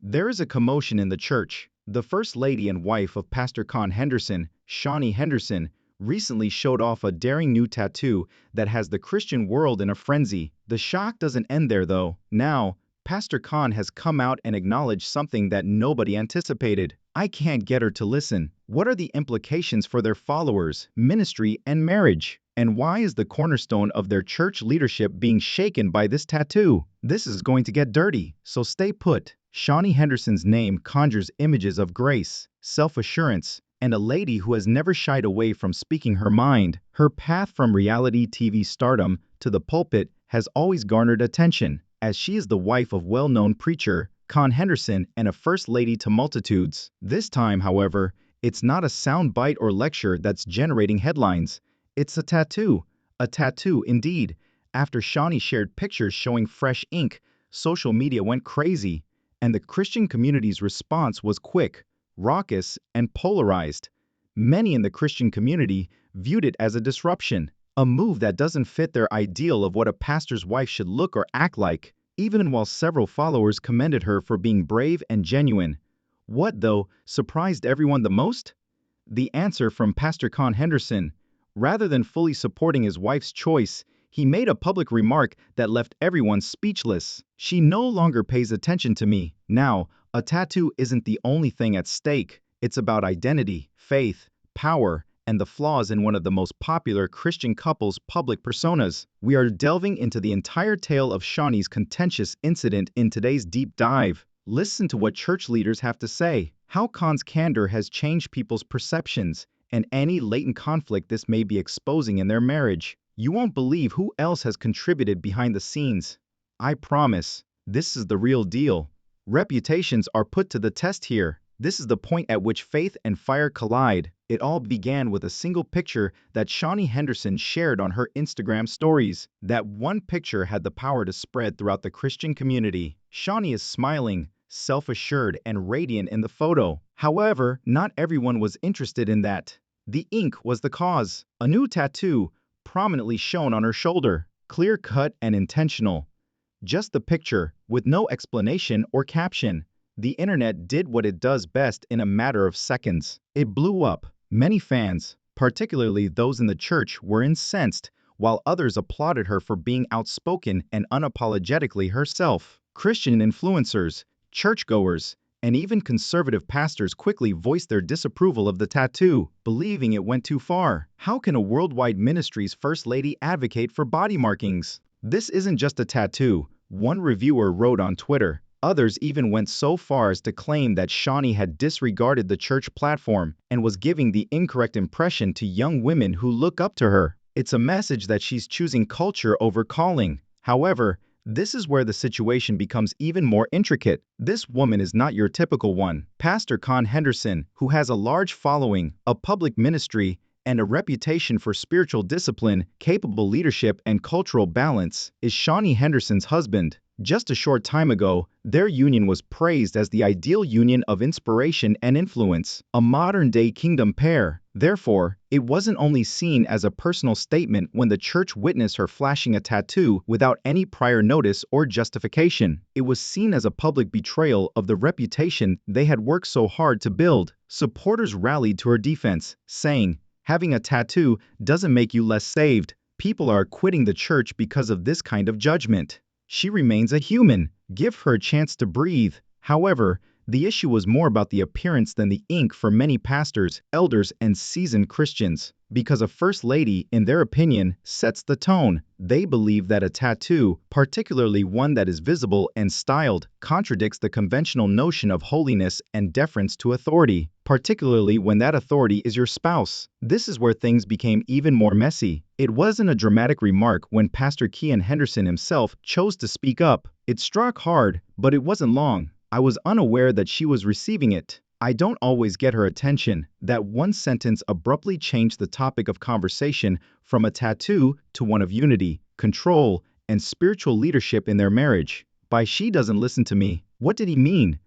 There is a commotion in the church. The First Lady and wife of Pastor Con Henderson, Shaunie Henderson, recently showed off a daring new tattoo that has the Christian world in a frenzy. The shock doesn't end there though. Now, Pastor Con has come out and acknowledged something that nobody anticipated. I can't get her to listen. What are the implications for their followers, ministry, and marriage? And why is the cornerstone of their church leadership being shaken by this tattoo? This is going to get dirty, so stay put. Shaunie Henderson's name conjures images of grace, self-assurance, and a lady who has never shied away from speaking her mind. Her path from reality TV stardom to the pulpit has always garnered attention, as she is the wife of well-known preacher Con Henderson and a first lady to multitudes. This time, however, it's not a soundbite or lecture that's generating headlines. It's a tattoo indeed. After Shaunie shared pictures showing fresh ink, social media went crazy, and the Christian community's response was quick, raucous, and polarized. Many in the Christian community viewed it as a disruption, a move that doesn't fit their ideal of what a pastor's wife should look or act like, even while several followers commended her for being brave and genuine. What, though, surprised everyone the most? The answer from Pastor Con Henderson. Rather than fully supporting his wife's choice, he made a public remark that left everyone speechless. She no longer pays attention to me. Now, a tattoo isn't the only thing at stake. It's about identity, faith, power, and the flaws in one of the most popular Christian couples' public personas. We are delving into the entire tale of Shaunie's contentious incident in today's deep dive. Listen to what church leaders have to say, how Con's candor has changed people's perceptions, and any latent conflict this may be exposing in their marriage. You won't believe who else has contributed behind the scenes. I promise, this is the real deal. Reputations are put to the test here. This is the point at which faith and fire collide. It all began with a single picture that Shaunie Henderson shared on her Instagram stories. That one picture had the power to spread throughout the Christian community. Shaunie is smiling, self-assured, and radiant in the photo. However, not everyone was interested in that. The ink was the cause. A new tattoo, prominently shown on her shoulder, clear-cut and intentional. Just the picture, with no explanation or caption. The internet did what it does best in a matter of seconds. It blew up. Many fans, particularly those in the church, were incensed, while others applauded her for being outspoken and unapologetically herself. Christian influencers, churchgoers, and even conservative pastors quickly voiced their disapproval of the tattoo, believing it went too far. How can a worldwide ministry's first lady advocate for body markings? This isn't just a tattoo, one reviewer wrote on Twitter. Others even went so far as to claim that Shaunie had disregarded the church platform and was giving the incorrect impression to young women who look up to her. It's a message that she's choosing culture over calling. However, this is where the situation becomes even more intricate. This woman is not your typical one. Pastor Con Henderson, who has a large following, a public ministry, and a reputation for spiritual discipline, capable leadership, and cultural balance, is Shaunie Henderson's husband. Just a short time ago, their union was praised as the ideal union of inspiration and influence, a modern-day kingdom pair. Therefore, it wasn't only seen as a personal statement when the church witnessed her flashing a tattoo without any prior notice or justification. It was seen as a public betrayal of the reputation they had worked so hard to build. Supporters rallied to her defense, saying, "Having a tattoo doesn't make you less saved. People are quitting the church because of this kind of judgment. She remains a human. Give her a chance to breathe." However, the issue was more about the appearance than the ink for many pastors, elders, and seasoned Christians. Because a first lady, in their opinion, sets the tone. They believe that a tattoo, particularly one that is visible and styled, contradicts the conventional notion of holiness and deference to authority, particularly when that authority is your spouse. This is where things became even more messy. It wasn't a dramatic remark when Pastor Con Henderson himself chose to speak up. It struck hard, but it wasn't long. "I was unaware that she was receiving it. I don't always get her attention." That one sentence abruptly changed the topic of conversation from a tattoo to one of unity, control, and spiritual leadership in their marriage. By "she doesn't listen to me," what did he mean?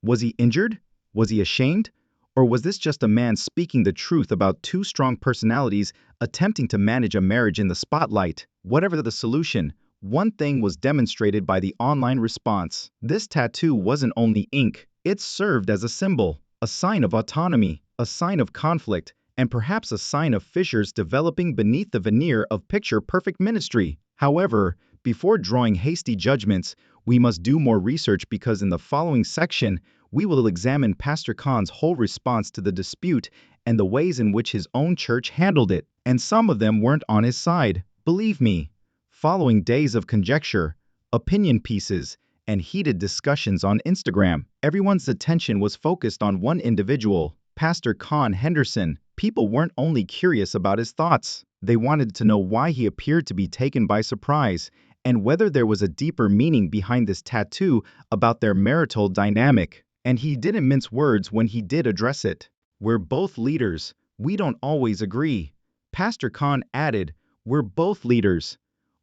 Was he injured? Was he ashamed? Or was this just a man speaking the truth about two strong personalities attempting to manage a marriage in the spotlight? Whatever the solution, one thing was demonstrated by the online response. This tattoo wasn't only ink, it served as a symbol, a sign of autonomy, a sign of conflict, and perhaps a sign of fissures developing beneath the veneer of picture-perfect ministry. However, before drawing hasty judgments, we must do more research because in the following section, we will examine Pastor Khan's whole response to the dispute and the ways in which his own church handled it. And some of them weren't on his side, believe me. Following days of conjecture, opinion pieces, and heated discussions on Instagram, everyone's attention was focused on one individual, Pastor Khan Henderson. People weren't only curious about his thoughts, they wanted to know why he appeared to be taken by surprise and whether there was a deeper meaning behind this tattoo about their marital dynamic. And he didn't mince words when he did address it. We're both leaders. We don't always agree. Pastor Khan added, we're both leaders.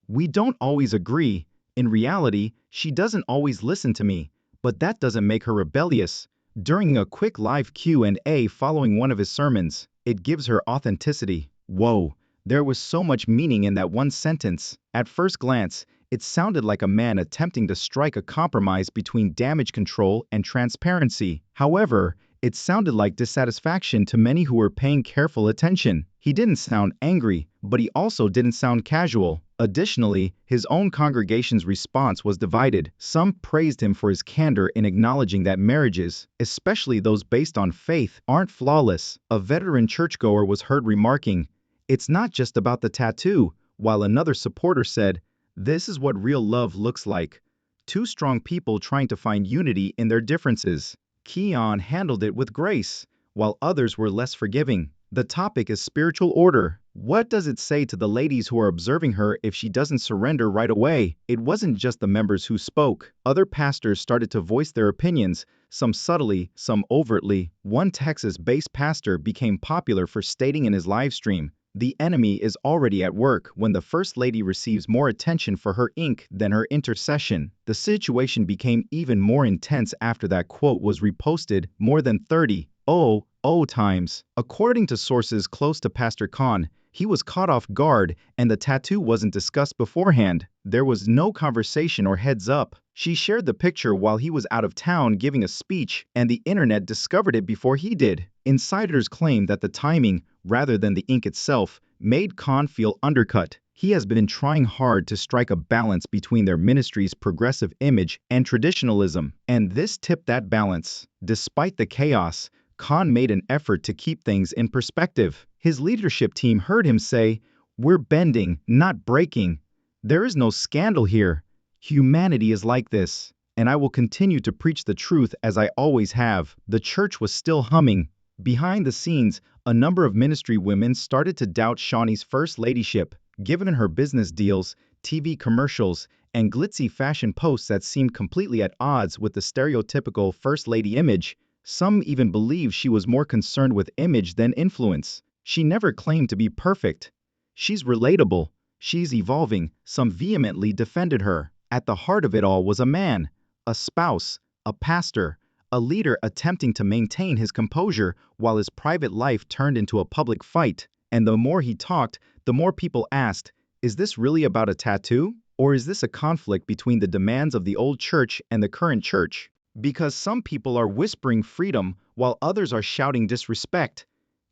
We don't always agree. In reality, she doesn't always listen to me, but that doesn't make her rebellious. During a quick live Q&A following one of his sermons, it gives her authenticity. Whoa, there was so much meaning in that one sentence. At first glance, it sounded like a man attempting to strike a compromise between damage control and transparency. However, it sounded like dissatisfaction to many who were paying careful attention. He didn't sound angry, but he also didn't sound casual. Additionally, his own congregation's response was divided. Some praised him for his candor in acknowledging that marriages, especially those based on faith, aren't flawless. A veteran churchgoer was heard remarking, "It's not just about the tattoo," while another supporter said, "This is what real love looks like." Two strong people trying to find unity in their differences. Keon handled it with grace, while others were less forgiving. The topic is spiritual order. What does it say to the ladies who are observing her if she doesn't surrender right away? It wasn't just the members who spoke. Other pastors started to voice their opinions, some subtly, some overtly. One Texas-based pastor became popular for stating in his live stream, "The enemy is already at work when the First Lady receives more attention for her ink than her intercession." The situation became even more intense after that quote was reposted more than 30 times. According to sources close to Pastor Khan, he was caught off guard and the tattoo wasn't discussed beforehand. There was no conversation or heads up. She shared the picture while he was out of town giving a speech, and the internet discovered it before he did. Insiders claim that the timing, rather than the ink itself, made Khan feel undercut. He has been trying hard to strike a balance between their ministry's progressive image and traditionalism, and this tipped that balance. Despite the chaos, Khan made an effort to keep things in perspective. His leadership team heard him say, "We're bending, not breaking. There is no scandal here. Humanity is like this, and I will continue to preach the truth as I always have." The church was still humming. Behind the scenes, a number of ministry women started to doubt Shaunie's first ladyship, given her business deals, TV commercials, and glitzy fashion posts that seemed completely at odds with the stereotypical first lady image. Some even believe she was more concerned with image than influence. She never claimed to be perfect. "She's relatable. She's evolving," some vehemently defended her. At the heart of it all was a man, a spouse, a pastor, a leader attempting to maintain his composure while his private life turned into a public fight. And the more he talked, the more people asked, is this really about a tattoo? Or is this a conflict between the demands of the old church and the current church? Because some people are whispering freedom while others are shouting disrespect.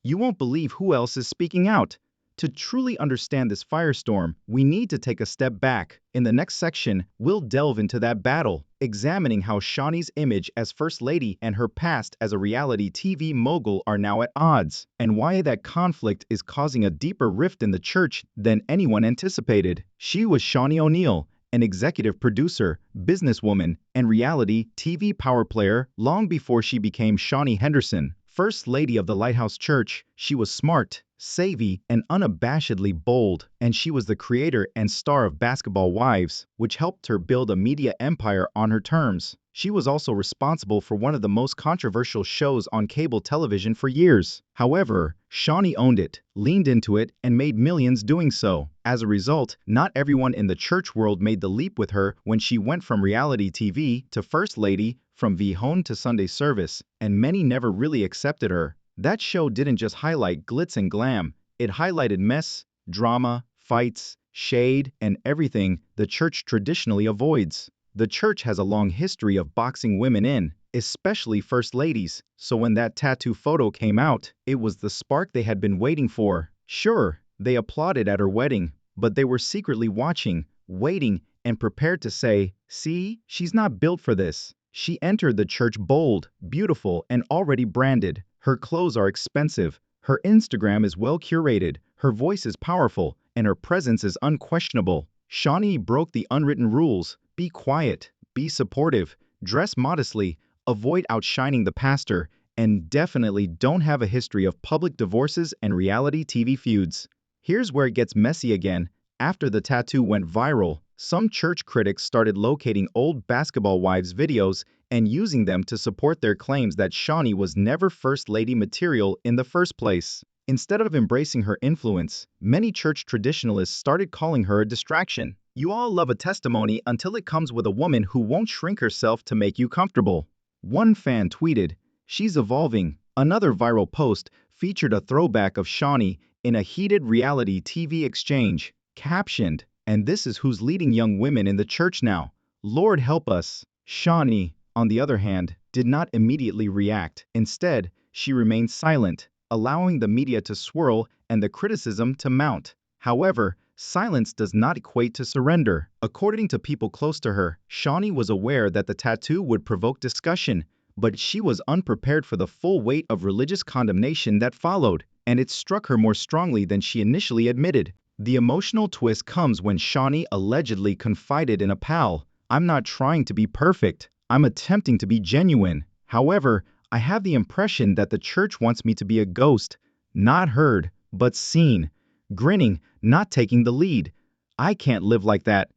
You won't believe who else is speaking out. To truly understand this firestorm, we need to take a step back. In the next section, we'll delve into that battle, examining how Shaunie's image as First Lady and her past as a reality TV mogul are now at odds, and why that conflict is causing a deeper rift in the church than anyone anticipated. She was Shaunie O'Neal, an executive producer, businesswoman, and reality TV power player long before she became Shaunie Henderson, First Lady of the Lighthouse Church. She was smart, savvy, and unabashedly bold, and she was the creator and star of Basketball Wives, which helped her build a media empire on her terms. She was also responsible for one of the most controversial shows on cable television for years. However, Shaunie owned it, leaned into it, and made millions doing so. As a result, not everyone in the church world made the leap with her when she went from reality TV to First Lady, from Vihon to Sunday service, and many never really accepted her. That show didn't just highlight glitz and glam, it highlighted mess, drama, fights, shade, and everything the church traditionally avoids. The church has a long history of boxing women in, especially first ladies, so when that tattoo photo came out, it was the spark they had been waiting for. Sure, they applauded at her wedding, but they were secretly watching, waiting, and prepared to say, "See, she's not built for this." She entered the church bold, beautiful, and already branded. Her clothes are expensive, her Instagram is well curated, her voice is powerful, and her presence is unquestionable. Shaunie broke the unwritten rules: be quiet, be supportive, dress modestly, avoid outshining the pastor, and definitely don't have a history of public divorces and reality TV feuds. Here's where it gets messy again. After the tattoo went viral, some church critics started locating old basketball wives videos and using them to support their claims that Shaunie was never First Lady material in the first place. Instead of embracing her influence, many church traditionalists started calling her a distraction. You all love a testimony until it comes with a woman who won't shrink herself to make you comfortable. One fan tweeted, "She's evolving." Another viral post featured a throwback of Shaunie in a heated reality TV exchange, captioned, "And this is who's leading young women in the church now. Lord help us." Shaunie, on the other hand, did not immediately react. Instead, she remained silent, allowing the media to swirl and the criticism to mount. However, silence does not equate to surrender. According to people close to her, Shaunie was aware that the tattoo would provoke discussion, but she was unprepared for the full weight of religious condemnation that followed, and it struck her more strongly than she initially admitted. The emotional twist comes when Shaunie allegedly confided in a pal, "I'm not trying to be perfect, I'm attempting to be genuine. However, I have the impression that the church wants me to be a ghost, not heard, but seen. Grinning, not taking the lead. I can't live like that."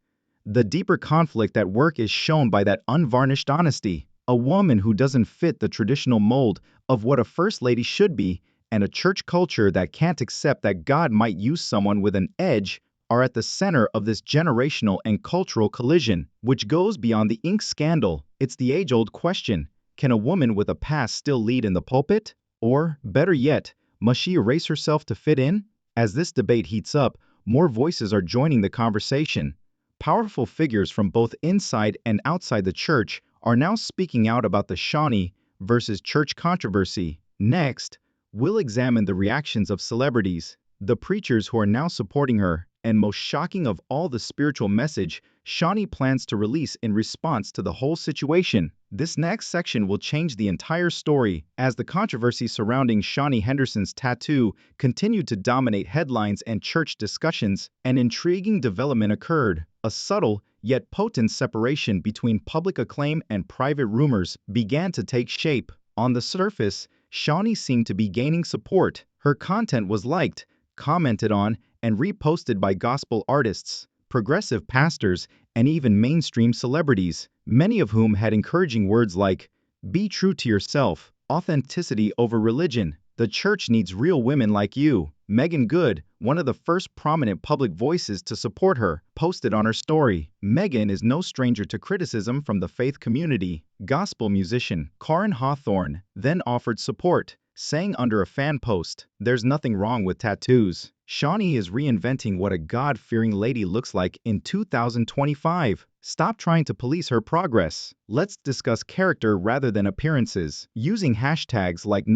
The deeper conflict at work is shown by that unvarnished honesty. A woman who doesn't fit the traditional mold of what a first lady should be, and a church culture that can't accept that God might use someone with an edge, are at the center of this generational and cultural collision, which goes beyond the ink scandal. It's the age-old question: can a woman with a past still lead in the pulpit? Or, better yet, must she erase herself to fit in? As this debate heats up, more voices are joining the conversation. Powerful figures from both inside and outside the church are now speaking out about the Shaunie versus church controversy. Next, we'll examine the reactions of celebrities, the preachers who are now supporting her, and most shocking of all, the spiritual message Shaunie plans to release in response to the whole situation. This next section will change the entire story, as the controversy surrounding Shaunie Henderson's tattoo continued to dominate headlines and church discussions. An intriguing development occurred. A subtle yet potent separation between public acclaim and private rumors began to take shape. On the surface, Shaunie seemed to be gaining support. Her content was liked, commented on, and reposted by gospel artists, progressive pastors, and even mainstream celebrities, many of whom had encouraging words like, "Be true to yourself, authenticity over religion. The church needs real women like you." Megan Good, one of the first prominent public voices to support her, posted on her story. Megan is no stranger to criticism from the faith community. Gospel musician Karen Hawthorne then offered support, saying under a fan post, "There's nothing wrong with tattoos. Shaunie is reinventing what a God-fearing lady looks like in 2025. Stop trying to police her progress. Let's discuss character rather than appearances." Using hashtags like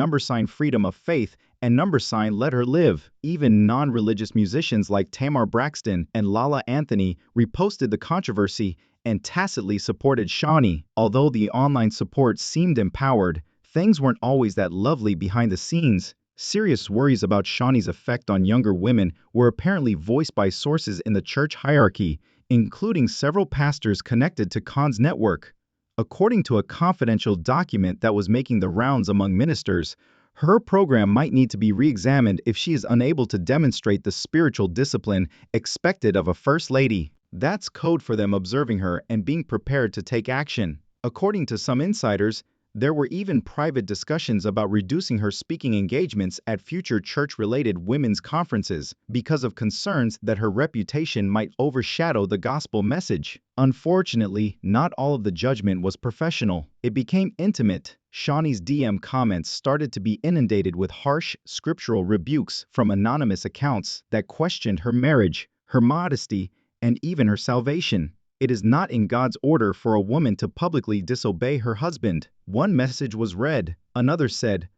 #freedom of faith and #let her live. Even non-religious musicians like Tamar Braxton and Lala Anthony reposted the controversy and tacitly supported Shaunie. Although the online support seemed empowered, things weren't always that lovely behind the scenes. Serious worries about Shaunie's effect on younger women were apparently voiced by sources in the church hierarchy, including several pastors connected to Khan's network. According to a confidential document that was making the rounds among ministers, her program might need to be re-examined if she is unable to demonstrate the spiritual discipline expected of a first lady. That's code for them observing her and being prepared to take action. According to some insiders, there were even private discussions about reducing her speaking engagements at future church-related women's conferences because of concerns that her reputation might overshadow the gospel message. Unfortunately, not all of the judgment was professional. It became intimate. Shaunie's DM comments started to be inundated with harsh, scriptural rebukes from anonymous accounts that questioned her marriage, her modesty, and even her salvation. It is not in God's order for a woman to publicly disobey her husband. One message was read. Another said,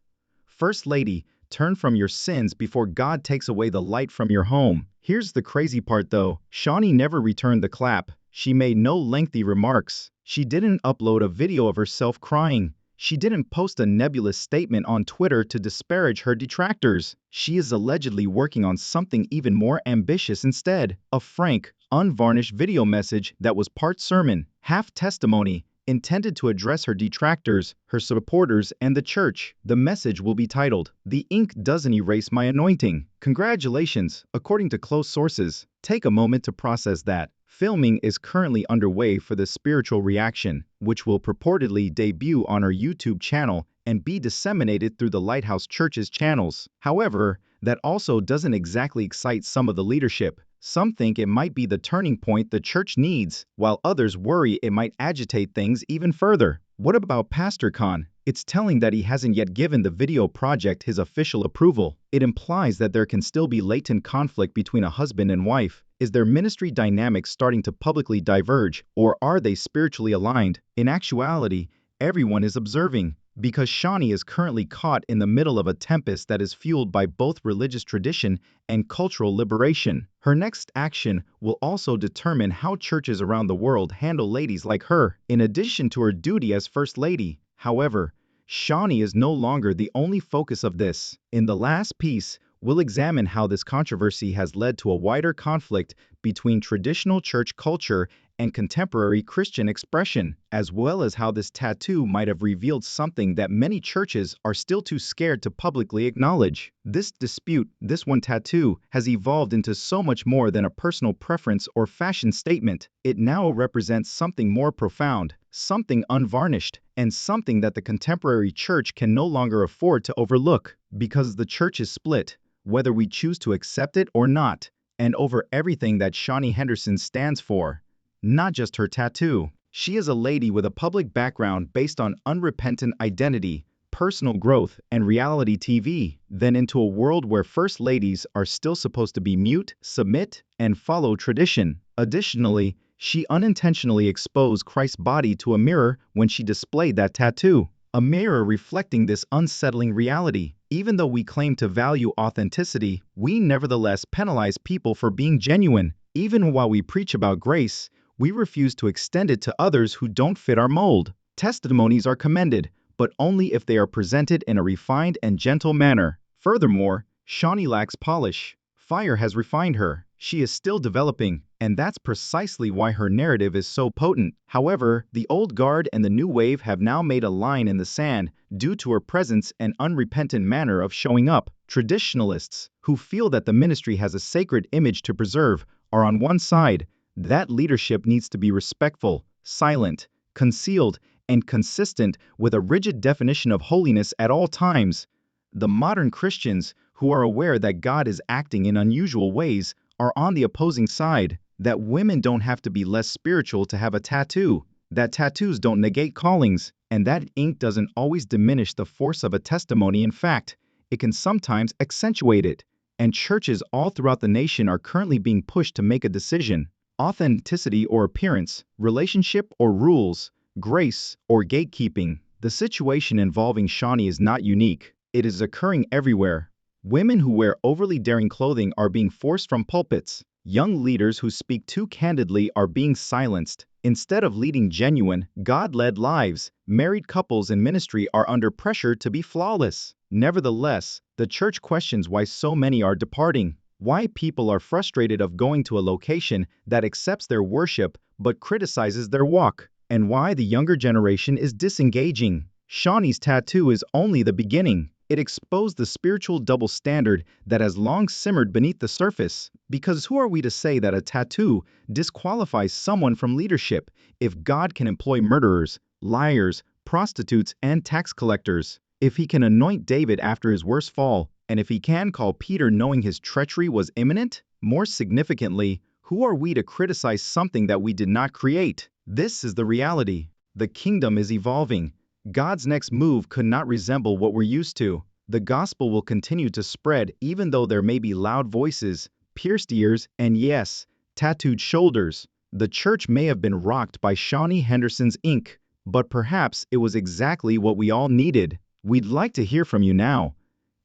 "First Lady, turn from your sins before God takes away the light from your home." Here's the crazy part though. Shaunie never returned the clap. She made no lengthy remarks. She didn't upload a video of herself crying. She didn't post a nebulous statement on Twitter to disparage her detractors. She is allegedly working on something even more ambitious instead. A frank, unvarnished video message that was part sermon, half testimony, intended to address her detractors, her supporters, and the church. The message will be titled, "The Ink Doesn't Erase My Anointing." Congratulations, according to close sources. Take a moment to process that. Filming is currently underway for the Spiritual Reaction, which will purportedly debut on her YouTube channel and be disseminated through the Lighthouse Church's channels. However, that also doesn't exactly excite some of the leadership. Some think it might be the turning point the church needs, while others worry it might agitate things even further. What about Pastor Khan? It's telling that he hasn't yet given the video project his official approval. It implies that there can still be latent conflict between a husband and wife. Is their ministry dynamics starting to publicly diverge, or are they spiritually aligned? In actuality, everyone is observing, because Shaunie is currently caught in the middle of a tempest that is fueled by both religious tradition and cultural liberation. Her next action will also determine how churches around the world handle ladies like her. In addition to her duty as First Lady, however, Shaunie is no longer the only focus of this. In the last piece, we'll examine how this controversy has led to a wider conflict between traditional church culture and contemporary Christian expression, as well as how this tattoo might have revealed something that many churches are still too scared to publicly acknowledge. This dispute, this one tattoo, has evolved into so much more than a personal preference or fashion statement. It now represents something more profound, something unvarnished, and something that the contemporary church can no longer afford to overlook. Because the church is split, whether we choose to accept it or not, and over everything that Shaunie Henderson stands for. Not just her tattoo. She is a lady with a public background based on unrepentant identity, personal growth, and reality TV, then into a world where first ladies are still supposed to be mute, submit, and follow tradition. Additionally, she unintentionally exposed Christ's body to a mirror when she displayed that tattoo. A mirror reflecting this unsettling reality. Even though we claim to value authenticity, we nevertheless penalize people for being genuine. Even while we preach about grace, we refuse to extend it to others who don't fit our mold. Testimonies are commended, but only if they are presented in a refined and gentle manner. Furthermore, Shaunie lacks polish. Fire has refined her. She is still developing, and that's precisely why her narrative is so potent. However, the old guard and the new wave have now made a line in the sand due to her presence and unrepentant manner of showing up. Traditionalists, who feel that the ministry has a sacred image to preserve, are on one side. That leadership needs to be respectful, silent, concealed, and consistent with a rigid definition of holiness at all times. The modern Christians, who are aware that God is acting in unusual ways, are on the opposing side. That women don't have to be less spiritual to have a tattoo, that tattoos don't negate callings, and that ink doesn't always diminish the force of a testimony. In fact, it can sometimes accentuate it. And churches all throughout the nation are currently being pushed to make a decision. Authenticity or appearance, relationship or rules, grace or gatekeeping. The situation involving Shaunie is not unique. It is occurring everywhere. Women who wear overly daring clothing are being forced from pulpits. Young leaders who speak too candidly are being silenced. Instead of leading genuine, God-led lives, married couples in ministry are under pressure to be flawless. Nevertheless, the church questions why so many are departing. Why people are frustrated of going to a location that accepts their worship but criticizes their walk. And why the younger generation is disengaging. Shaunie's tattoo is only the beginning. It exposed the spiritual double standard that has long simmered beneath the surface. Because who are we to say that a tattoo disqualifies someone from leadership if God can employ murderers, liars, prostitutes, and tax collectors? If he can anoint David after his worst fall, and if he can call Peter knowing his treachery was imminent? More significantly, who are we to criticize something that we did not create? This is the reality. The kingdom is evolving. God's next move could not resemble what we're used to. The gospel will continue to spread even though there may be loud voices, pierced ears, and yes, tattooed shoulders. The church may have been rocked by Shaunie Henderson's ink, but perhaps it was exactly what we all needed. We'd like to hear from you now.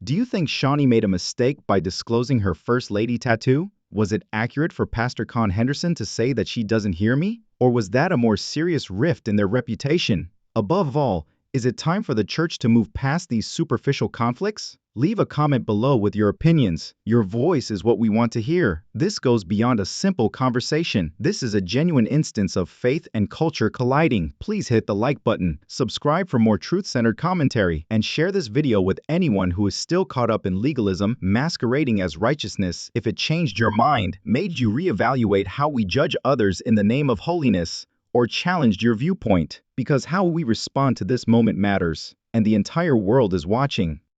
Do you think Shaunie made a mistake by disclosing her First Lady tattoo? Was it accurate for Pastor Con Henderson to say that she doesn't hear me? Or was that a more serious rift in their reputation? Above all, is it time for the church to move past these superficial conflicts? Leave a comment below with your opinions. Your voice is what we want to hear. This goes beyond a simple conversation. This is a genuine instance of faith and culture colliding. Please hit the like button, subscribe for more truth-centered commentary, and share this video with anyone who is still caught up in legalism masquerading as righteousness. If it changed your mind, made you reevaluate how we judge others in the name of holiness, or challenged your viewpoint, because how we respond to this moment matters, and the entire world is watching.